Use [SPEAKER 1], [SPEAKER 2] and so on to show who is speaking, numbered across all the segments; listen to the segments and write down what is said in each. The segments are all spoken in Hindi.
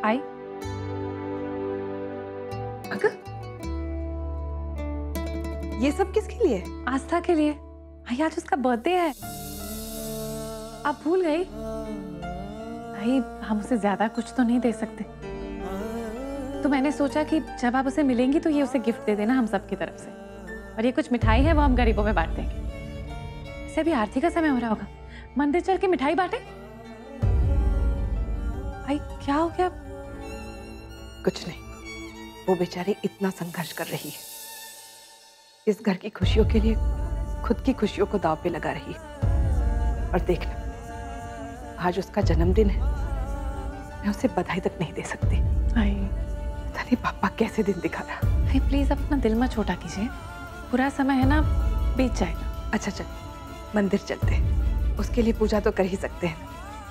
[SPEAKER 1] आई।
[SPEAKER 2] अगर ये सब किसके लिए?
[SPEAKER 1] आस्था के लिए। आई, आज उसका बर्थडे है। आप भूल गई? भाई, हम उसे ज्यादा कुछ तो नहीं दे सकते, तो मैंने सोचा कि जब आप उसे मिलेंगी तो ये उसे गिफ्ट दे देना हम सब की तरफ से। और ये कुछ मिठाई है वो हम गरीबों में बांट देंगे। इसे भी आरती का समय हो रहा होगा, मंदिर चल के मिठाई बांटे। भाई क्या हो गया?
[SPEAKER 2] कुछ नहीं, वो बेचारी इतना संघर्ष कर रही है, इस घर की खुशियों के लिए खुद की खुशियों को दांव पे लगा रही है। और देखना, आज उसका जन्मदिन है, मैं उसे बधाई तक नहीं दे सकती। पता नहीं पापा कैसे दिन दिखा रहा।
[SPEAKER 1] भाई प्लीज अपना दिल मत छोटा कीजिए, बुरा समय है ना, बीत जाएगा।
[SPEAKER 2] अच्छा चल, मंदिर चलते हैं, उसके लिए पूजा तो कर ही सकते हैं।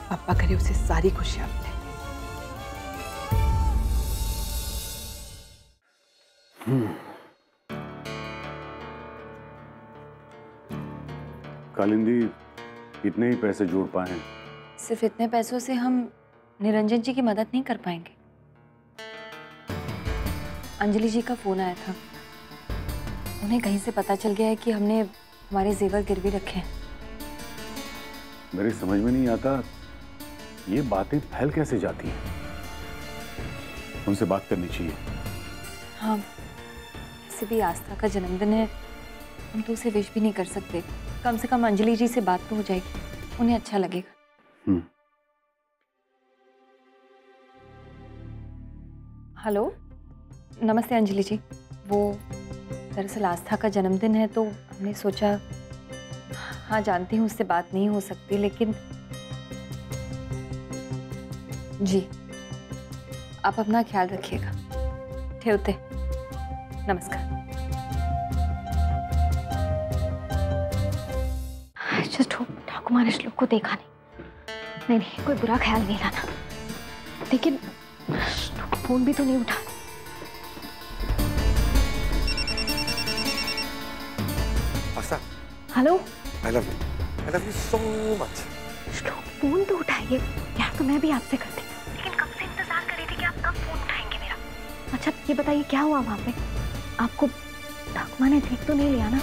[SPEAKER 2] पापा करे उसे सारी खुशियां मिले।
[SPEAKER 3] कालिंदी, इतने ही पैसे जोड़ पाए हैं?
[SPEAKER 4] सिर्फ इतने पैसों से हम निरंजन जी की मदद नहीं कर पाएंगे। अंजलि जी का फोन आया था, उन्हें कहीं से पता चल गया है कि हमने हमारे जेवर गिरवी रखे हैं।
[SPEAKER 3] मेरी समझ में नहीं आता ये बातें फैल कैसे जाती हैं। उनसे बात करनी चाहिए।
[SPEAKER 4] हाँ, वैसे भी आस्था का जन्मदिन है, हम तो उसे विश भी नहीं कर सकते। कम से कम अंजलि जी से बात तो हो जाएगी, उन्हें अच्छा लगेगा। हेलो, नमस्ते अंजलि जी। वो दरअसल आस्था का जन्मदिन है तो हमने सोचा, हाँ जानती हूँ उससे बात नहीं हो सकती, लेकिन जी आप अपना ख्याल रखिएगा। ठेवते, नमस्कार।
[SPEAKER 5] जस्ट होप ठाकुर ने श्लोक को देखा नहीं। नहीं, कोई बुरा ख्याल नहीं लाना, लेकिन श्लोक फोन भी तो नहीं उठा।
[SPEAKER 6] Aastha,
[SPEAKER 5] hello.
[SPEAKER 6] I love you so much.
[SPEAKER 5] Shlok phone तो उठाइए यार, तो मैं भी आपसे करती, लेकिन कब से इंतजार कर रही थी कि आप कब फोन उठाएंगे मेरा। अच्छा ये बताइए क्या हुआ वहाँ पे? आपको ठाकुर ने देख तो नहीं लिया ना?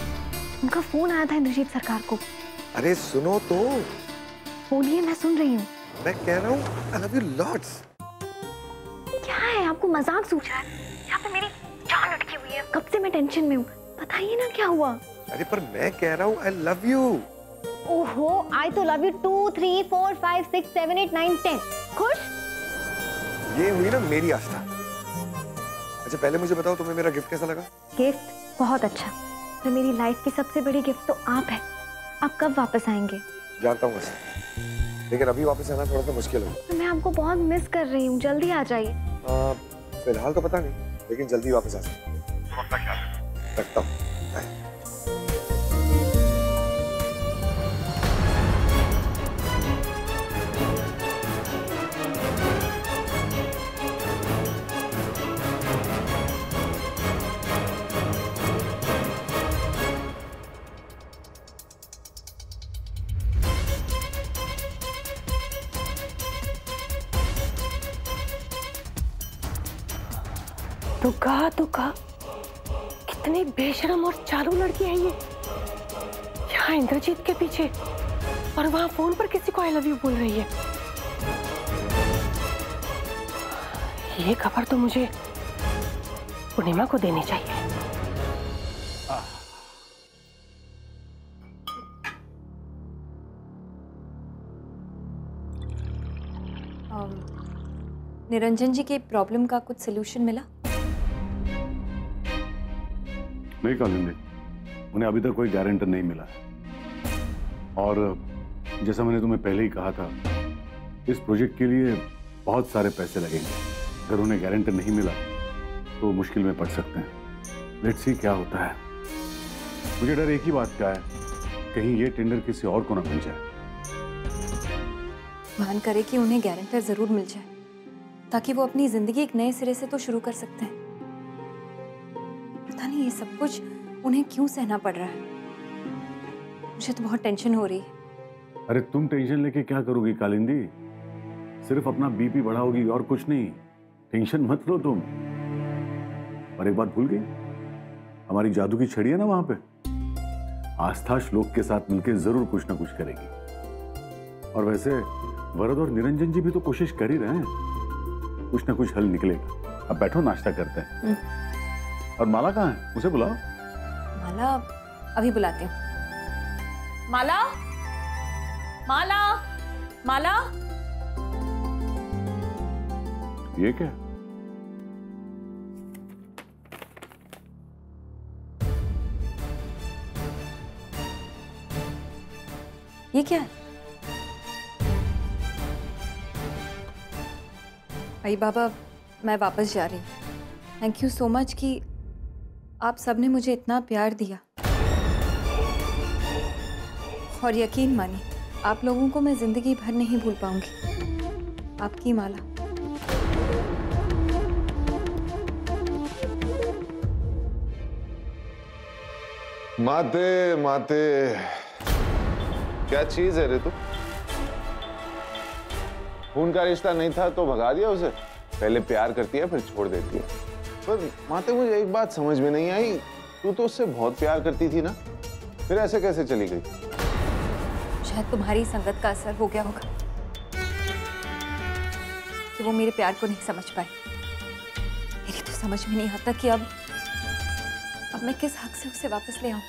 [SPEAKER 5] उनका फोन आया था इंद्रजीत सरकार को।
[SPEAKER 6] अरे सुनो तो।
[SPEAKER 5] बोलिए, मैं सुन रही हूँ।
[SPEAKER 6] मैं कह रहा हूँ I love you lots.
[SPEAKER 5] क्या है, आपको मजाक सूझ रहा है? यहाँ पे मेरी जान अटकी हुई है, कब से मैं टेंशन में हूँ। बताइए ना क्या हुआ?
[SPEAKER 6] अरे पर मैं कह रहा हूँ I love you.
[SPEAKER 5] ओहो, I तो love you 2, 3, 4, 5, 6, 7, 8, 9, 10. खुश?
[SPEAKER 6] ये हुई ना मेरी आस्था। अच्छा पहले मुझे बताओ तुम्हें मेरा गिफ्ट कैसा लगा?
[SPEAKER 5] गिफ्ट बहुत अच्छा, पर मेरी लाइफ की सबसे बड़ी गिफ्ट तो आप है। आप कब वापस आएंगे?
[SPEAKER 6] जानता हूँ आस्था, लेकिन अभी वापस आना थोड़ा सा मुश्किल होगा।
[SPEAKER 5] मैं आपको बहुत मिस कर रही हूँ, जल्दी आ जाइए।
[SPEAKER 6] फिलहाल तो पता नहीं, लेकिन जल्दी वापस आ जाए। तुम अपना ख्याल रखता हूँ।
[SPEAKER 7] दुर्गा, कितनी बेशरम और चालू लड़की है ये। यहाँ इंद्रजीत के पीछे और वहाँ फोन पर किसी को आई लव यू बोल रही है। ये खबर तो मुझे पूर्णिमा को देनी चाहिए।
[SPEAKER 4] निरंजन जी की प्रॉब्लम का कुछ सलूशन मिला?
[SPEAKER 3] नहीं कालिंदी, उन्हें अभी तक कोई गारंटर नहीं मिला है। और जैसा मैंने तुम्हें पहले ही कहा था, इस प्रोजेक्ट के लिए बहुत सारे पैसे लगेंगे। अगर उन्हें गारंटर नहीं मिला तो मुश्किल में पड़ सकते हैं। लेट्स सी क्या होता है। मुझे डर एक ही बात का है, कहीं ये टेंडर किसी और को ना मिल जाए।
[SPEAKER 4] मान करे कि उन्हें गारंटर जरूर मिल जाए, ताकि वो अपनी जिंदगी एक नए सिरे से तो शुरू कर सकते हैं। पता नहीं ये सब कुछ उन्हें क्यों सहना पड़ रहा है। मुझे तो बहुत टेंशन हो रही है।
[SPEAKER 3] अरे तुम टेंशन लेके क्या करोगी कालिंदी? सिर्फ अपना बीपी बढ़ाओगी और कुछ नहीं। टेंशन मत लो तुम। और एक बात भूल गई, हमारी जादू की छड़ी है ना वहां पे, आस्था श्लोक के साथ मिलकर जरूर कुछ ना कुछ करेगी। और वैसे वरद और निरंजन जी भी तो कोशिश कर ही रहे हैं, कुछ ना कुछ हल निकलेगा। अब बैठो, नाश्ता करते हैं। और माला कहाँ है, उसे बुलाओ।
[SPEAKER 4] माला अभी बुलाती हूँ। माला, माला, माला।
[SPEAKER 3] ये क्या?
[SPEAKER 4] ये क्या है? भाई बाबा, मैं वापस जा रही हूँ। थैंक यू सो मच कि आप सबने मुझे इतना प्यार दिया। और यकीन मानिए, आप लोगों को मैं जिंदगी भर नहीं भूल पाऊंगी। आपकी माला।
[SPEAKER 8] माते माते, क्या चीज है रे तू? खून का रिश्ता नहीं था तो भगा दिया उसे? पहले प्यार करती है फिर छोड़ देती है। पर माते, मुझे एक बात समझ में नहीं आई, तू तो उससे बहुत प्यार करती थी ना, फिर ऐसे कैसे चली गई?
[SPEAKER 4] शायद तुम्हारी संगत का असर हो गया होगा कि वो मेरे प्यार को नहीं समझ पाई। मेरी तो समझ में नहीं आता कि अब मैं किस हक से उसे वापस ले आऊं।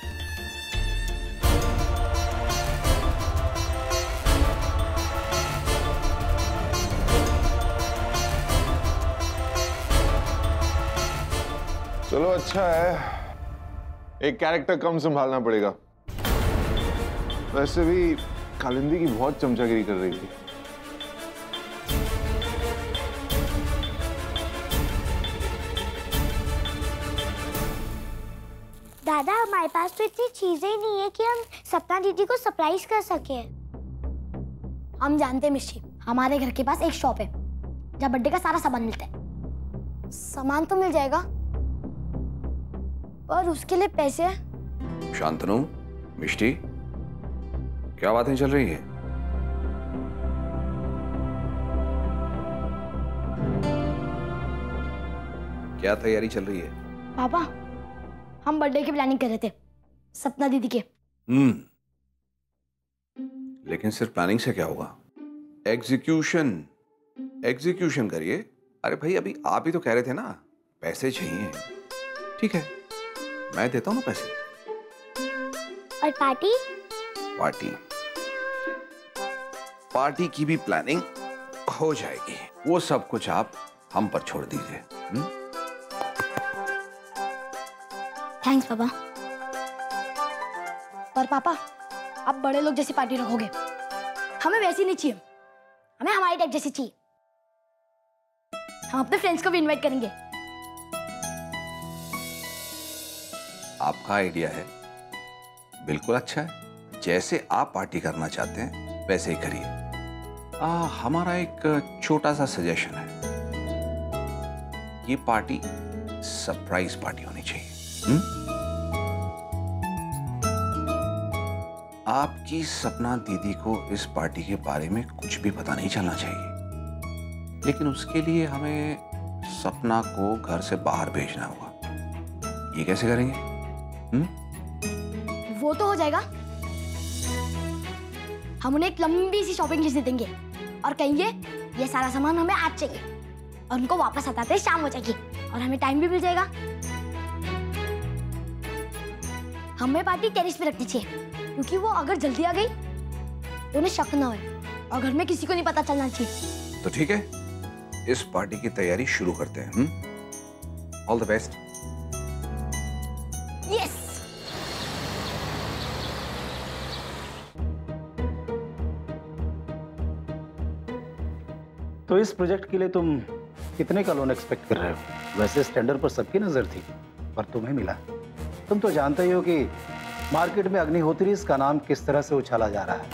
[SPEAKER 8] चलो अच्छा है, एक कैरेक्टर कम संभालना पड़ेगा। वैसे भी कालिंदी की बहुत चमचागिरी कर रही थी।
[SPEAKER 5] दादा, हमारे पास तो इतनी चीजें ही नहीं है कि हम सपना दीदी को सरप्राइज कर सके।
[SPEAKER 9] हम जानते हैं मिश्री, हमारे घर के पास एक शॉप है जहाँ बर्थडे का सारा सामान मिलता है। सामान तो मिल जाएगा पर उसके लिए पैसे।
[SPEAKER 10] शांतनु, मिष्टी, क्या बातें चल रही है? क्या तैयारी चल रही है?
[SPEAKER 9] पापा, हम बर्थडे की प्लानिंग कर रहे थे सपना दीदी के।
[SPEAKER 10] लेकिन सिर्फ प्लानिंग से क्या होगा? एग्जीक्यूशन करिए। अरे भाई, अभी आप ही तो कह रहे थे ना पैसे चाहिए। ठीक है, मैं देता हूं ना पैसे।
[SPEAKER 5] और पार्टी?
[SPEAKER 10] पार्टी की भी प्लानिंग हो जाएगी। वो सब कुछ आप हम पर छोड़ दीजिए।
[SPEAKER 9] थैंक्स पापा। पर पापा, आप बड़े लोग जैसी पार्टी रखोगे, हमें वैसी नहीं चाहिए। हमें हमारी टाइप जैसी चाहिए। हम अपने फ्रेंड्स को भी इनवाइट करेंगे।
[SPEAKER 10] आपका आइडिया है, बिल्कुल अच्छा है। जैसे आप पार्टी करना चाहते हैं वैसे ही करिए। हमारा एक छोटा सा सजेशन है, ये पार्टी सरप्राइज पार्टी होनी चाहिए। आपकी सपना दीदी को इस पार्टी के बारे में कुछ भी पता नहीं चलना चाहिए, लेकिन उसके लिए हमें सपना को घर से बाहर भेजना होगा। ये कैसे करेंगे?
[SPEAKER 9] वो तो हो जाएगा। हम उन्हें एक लंबी सी शॉपिंग लिस्ट दे देंगे और कहेंगे ये सारा सामान हमें आज चाहिए, और उनको वापस आते शाम हो जाएगी और हमें टाइम भी मिल जाएगा। हमें पार्टी टेरेस पे रखनी चाहिए, क्योंकि वो अगर जल्दी आ गई तो उन्हें शक ना हो और घर में किसी को नहीं पता चलना चाहिए।
[SPEAKER 10] तो ठीक है, इस पार्टी की तैयारी शुरू करते हैं। All the best.
[SPEAKER 9] यस।
[SPEAKER 11] तो इस प्रोजेक्ट के लिए तुम कितने का लोन एक्सपेक्ट कर रहे हो? वैसे स्टैंडर्ड पर सबकी नजर थी, पर तुम्हें मिला। तुम तो जानते ही हो कि मार्केट में अग्निहोत्री का नाम किस तरह से उछाला जा रहा है।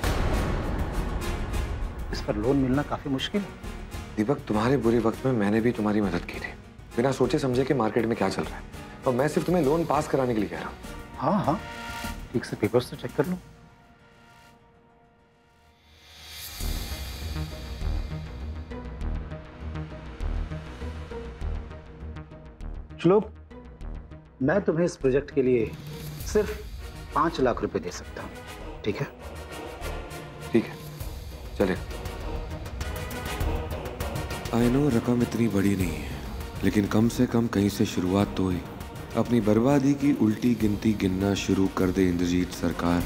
[SPEAKER 11] इस पर लोन मिलना काफी मुश्किल है।
[SPEAKER 6] दीपक, तुम्हारे बुरे वक्त में मैंने भी तुम्हारी मदद की थी, बिना सोचे समझे कि मार्केट में क्या चल रहा है, और मैं सिर्फ तुम्हें लोन पास कराने के लिए कह रहा हूँ।
[SPEAKER 11] हाँ हाँ, ठीक से पेपर्स तो चेक कर लो। श्लोक, मैं तुम्हें इस प्रोजेक्ट के लिए सिर्फ 5 लाख रुपए दे सकता हूँ, ठीक है?
[SPEAKER 6] ठीक है, चलेगा। आई नो रकम इतनी बड़ी नहीं है, लेकिन कम से कम कहीं से शुरुआत तो हुई। अपनी बर्बादी की उल्टी गिनती गिनना शुरू कर दे इंद्रजीत सरकार।